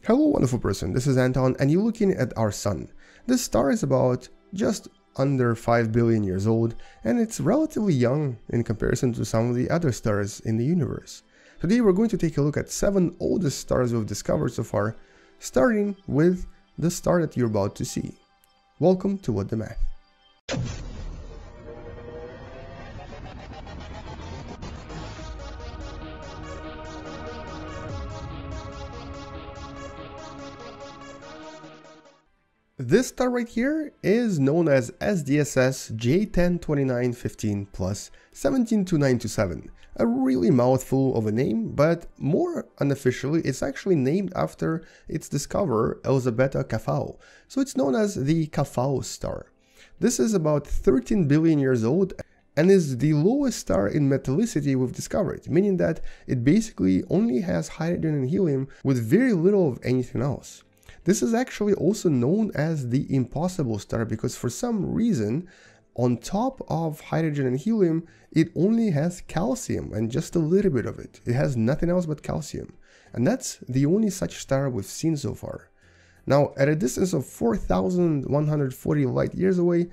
Hello wonderful person, this is Anton and you're looking at our sun. This star is about just under 5 billion years old and it's relatively young in comparison to some of the other stars in the universe. Today we're going to take a look at 7 oldest stars we've discovered so far, starting with the star that you're about to see. Welcome to What the Math. This star right here is known as SDSS J102915 plus 172927, a really mouthful of a name, but more unofficially it's actually named after its discoverer Elzabeta Kafau, so it's known as the Kafau star. This is about 13 billion years old and is the lowest star in metallicity we've discovered, meaning that it basically only has hydrogen and helium with very little of anything else. This is actually also known as the impossible star because for some reason, on top of hydrogen and helium, it only has calcium and just a little bit of it. It has nothing else but calcium. And that's the only such star we've seen so far. Now, at a distance of 4,140 light years away,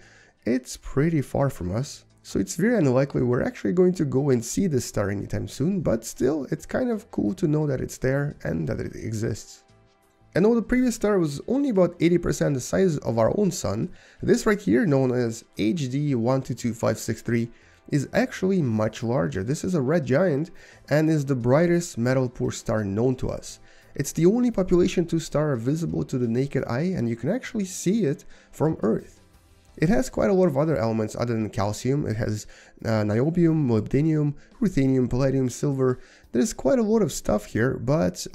it's pretty far from us. So it's very unlikely we're actually going to go and see this star anytime soon, but still, it's kind of cool to know that it's there and that it exists. And though the previous star was only about 80% the size of our own sun, this right here, known as HD 122563, is actually much larger. This is a red giant and is the brightest metal-poor star known to us. It's the only population 2 star visible to the naked eye and you can actually see it from Earth. It has quite a lot of other elements other than calcium. It has niobium, molybdenum, ruthenium, palladium, silver. There's quite a lot of stuff here, but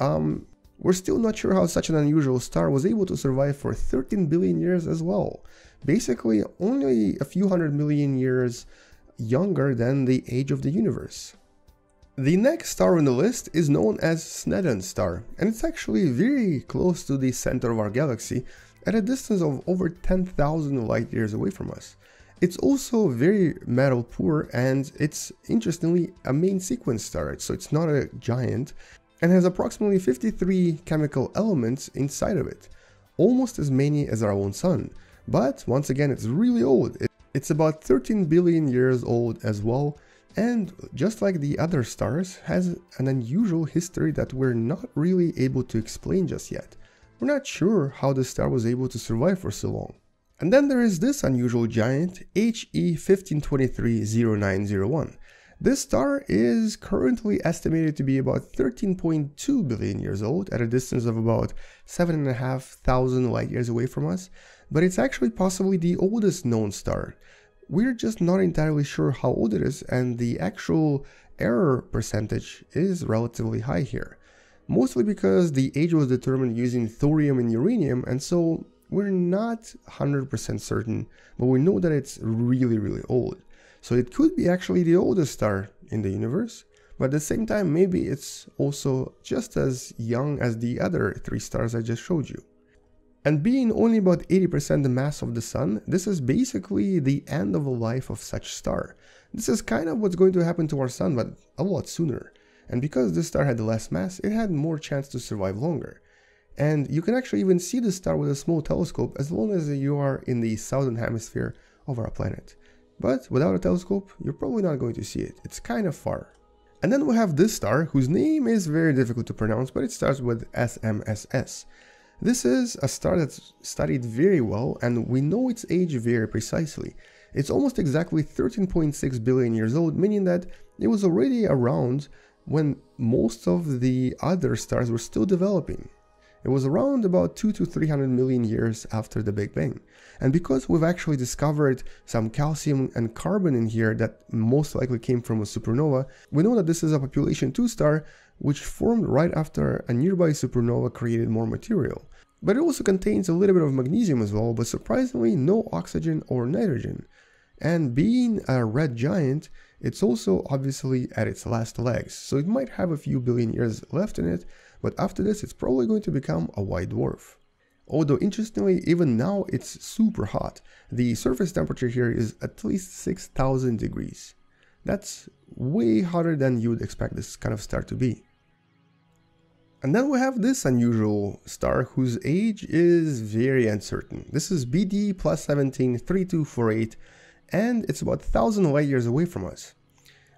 we're still not sure how such an unusual star was able to survive for 13 billion years as well. Basically, only a few hundred million years younger than the age of the universe. The next star on the list is known as Sneden star, and it's actually very close to the center of our galaxy at a distance of over 10,000 light years away from us. It's also very metal poor and it's interestingly a main sequence star, so it's not a giant, and has approximately 53 chemical elements inside of it, almost as many as our own sun. But once again, it's really old. It's about 13 billion years old as well, and just like the other stars, has an unusual history that we're not really able to explain just yet. We're not sure how the star was able to survive for so long. And then there is this unusual giant, HE 15230901. This star is currently estimated to be about 13.2 billion years old at a distance of about 7,500 light years away from us, but it's actually possibly the oldest known star. We're just not entirely sure how old it is, and the actual error percentage is relatively high here. Mostly because the age was determined using thorium and uranium, and so we're not 100% certain, but we know that it's really old. So it could be actually the oldest star in the universe, but at the same time maybe it's also just as young as the other 3 stars I just showed you. And being only about 80% the mass of the sun, this is basically the end of the life of such star. This is kind of what's going to happen to our sun, but a lot sooner. And because this star had less mass, it had more chance to survive longer. And you can actually even see the star with a small telescope as long as you are in the southern hemisphere of our planet. But without a telescope, you're probably not going to see it. It's kind of far. And then we have this star, whose name is very difficult to pronounce, but it starts with SMSS. This is a star that's studied very well, and we know its age very precisely. It's almost exactly 13.6 billion years old, meaning that it was already around when most of the other stars were still developing. It was around about 200 to 300 million years after the Big Bang. And because we've actually discovered some calcium and carbon in here that most likely came from a supernova, we know that this is a population 2 star which formed right after a nearby supernova created more material. But it also contains a little bit of magnesium as well, but surprisingly no oxygen or nitrogen. And being a red giant, it's also obviously at its last legs, so it might have a few billion years left in it, but after this it's probably going to become a white dwarf. Although interestingly, even now it's super hot. The surface temperature here is at least 6,000 degrees. That's way hotter than you would expect this kind of star to be. And then we have this unusual star whose age is very uncertain. This is BD plus 17 3248, and it's about 1,000 light years away from us.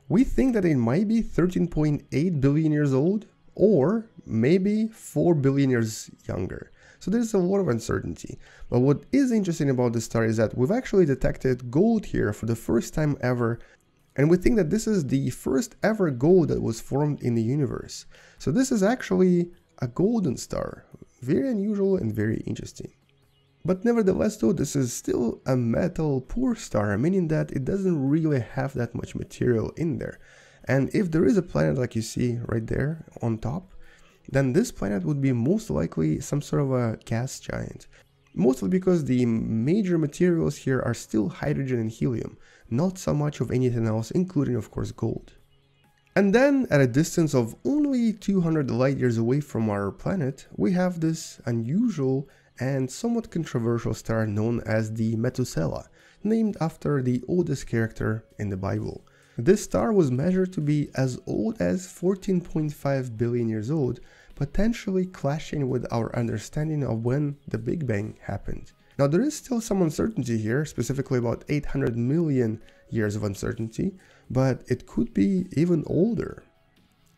We think that it might be 13.8 billion years old, or maybe 4 billion years younger. So there's a lot of uncertainty. But what is interesting about this star is that we've actually detected gold here for the first time ever, and we think that this is the first ever gold that was formed in the universe. So this is actually a golden star. Very unusual and very interesting. But nevertheless though, this is still a metal poor star, meaning that it doesn't really have that much material in there. And if there is a planet like you see right there on top, then this planet would be most likely some sort of a gas giant. Mostly because the major materials here are still hydrogen and helium, not so much of anything else, including of course gold. And then at a distance of only 200 light years away from our planet, we have this unusual and somewhat controversial star known as the Methuselah, named after the oldest character in the Bible. This star was measured to be as old as 14.5 billion years old, potentially clashing with our understanding of when the Big Bang happened. Now there is still some uncertainty here, specifically about 800 million years of uncertainty, but it could be even older.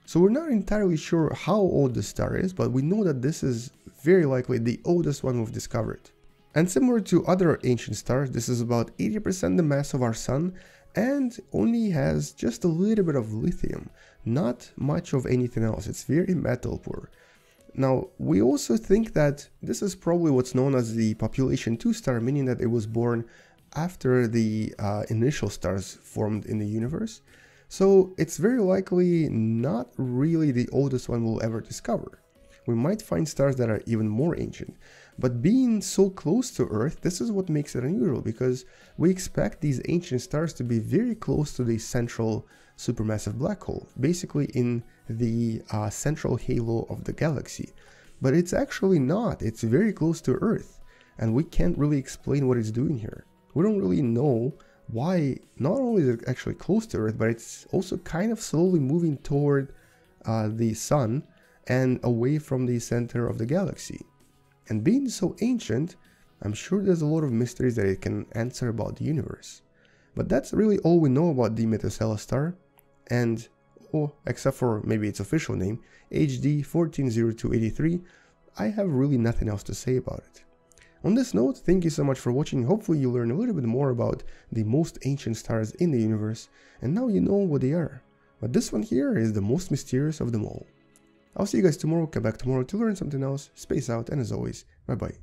So we're not entirely sure how old the star is, but we know that this is very likely the oldest one we've discovered. And similar to other ancient stars, this is about 80% the mass of our Sun and only has just a little bit of lithium, not much of anything else. It's very metal poor. Now, we also think that this is probably what's known as the population 2 star, meaning that it was born after the initial stars formed in the universe. So it's very likely not really the oldest one we'll ever discover. We might find stars that are even more ancient. But being so close to Earth, this is what makes it unusual, because we expect these ancient stars to be very close to the central supermassive black hole, basically in the central halo of the galaxy. But it's actually not. It's very close to Earth, and we can't really explain what it's doing here. We don't really know why. Not only is it actually close to Earth, but it's also kind of slowly moving toward the Sun and away from the center of the galaxy. And being so ancient, I'm sure there's a lot of mysteries that it can answer about the universe. But that's really all we know about the Methuselah star, and, except for maybe its official name, HD 140283, I have really nothing else to say about it. On this note, thank you so much for watching. Hopefully you learn a little bit more about the most ancient stars in the universe, and now you know what they are. But this one here is the most mysterious of them all. I'll see you guys tomorrow, come back tomorrow to learn something else, space out, and as always, bye bye.